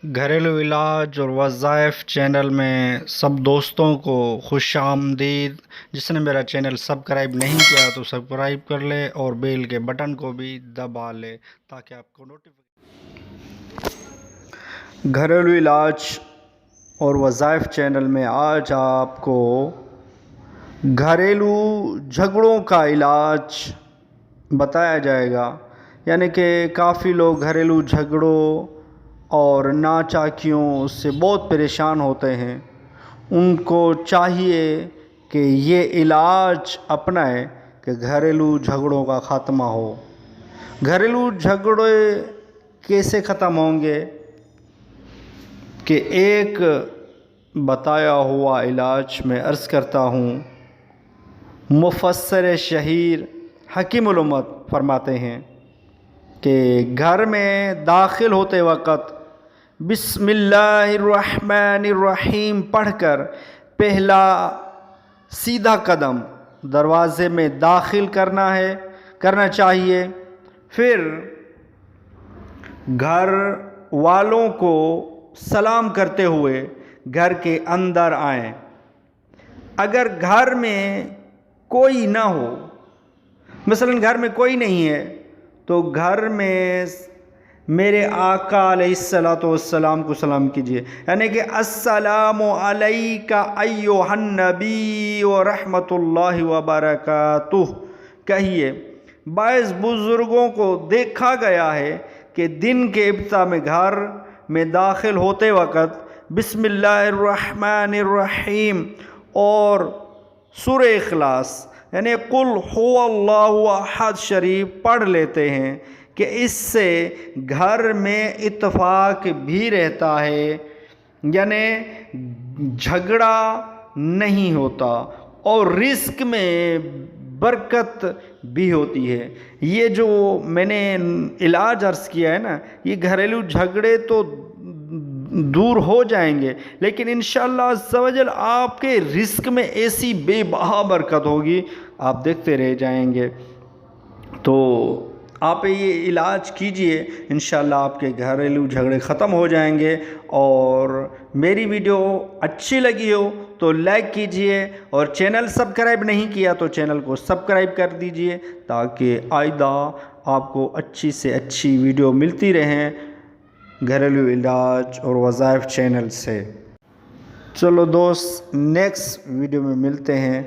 گھریلو علاج اور وظائف چینل میں سب دوستوں کو خوش آمدید۔ جس نے میرا چینل سبسکرائب نہیں کیا تو سبسکرائب کر لے اور بیل کے بٹن کو بھی دبا لے تاکہ آپ کو گھریلو علاج اور وظائف چینل میں آج آپ کو گھریلو جھگڑوں کا علاج بتایا جائے گا۔ یعنی کہ کافی لوگ گھریلو جھگڑوں اور ناچاکیوں سے بہت پریشان ہوتے ہیں۔ ان کو چاہیے کہ یہ علاج اپنائیں کہ گھریلو جھگڑوں کا خاتمہ ہو۔ گھریلو جھگڑے کیسے ختم ہوں گے کہ ایک بتایا ہوا علاج میں عرض کرتا ہوں۔ مفسر شہیر حکیم الامت فرماتے ہیں کہ گھر میں داخل ہوتے وقت بسم اللہ الرحمن الرحیم پڑھ کر پہلا سیدھا قدم دروازے میں داخل کرنا چاہیے۔ پھر گھر والوں کو سلام کرتے ہوئے گھر کے اندر آئیں۔ اگر گھر میں کوئی نہ ہو، مثلاً گھر میں کوئی نہیں ہے، تو گھر میں میرے آقا علیہ الصلوۃ والسلام کو سلام کیجیے، یعنی کہ السلام علیک ایھا النبی ورحمۃ اللہ وبرکاتہ کہیے۔ بعض بزرگوں کو دیکھا گیا ہے کہ دن کے ابتدا میں گھر میں داخل ہوتے وقت بسم اللہ الرحمن الرحیم اور سورہ اخلاص یعنی قل هو اللہ احد شریف پڑھ لیتے ہیں کہ اس سے گھر میں اتفاق بھی رہتا ہے، یعنی جھگڑا نہیں ہوتا اور رزق میں برکت بھی ہوتی ہے۔ یہ جو میں نے علاج عرض کیا ہے نا، یہ گھریلو جھگڑے تو دور ہو جائیں گے، لیکن انشاءاللہ عز و جل آپ کے رزق میں ایسی بے بہا برکت ہوگی، آپ دیکھتے رہ جائیں گے۔ تو آپ یہ علاج کیجئے، انشاءاللہ آپ کے گھریلو جھگڑے ختم ہو جائیں گے۔ اور میری ویڈیو اچھی لگی ہو تو لائک کیجئے، اور چینل سبسکرائب نہیں کیا تو چینل کو سبسکرائب کر دیجئے تاکہ آئندہ آپ کو اچھی سے اچھی ویڈیو ملتی رہیں گھریلو علاج اور وظائف چینل سے۔ چلو دوست، نیکسٹ ویڈیو میں ملتے ہیں۔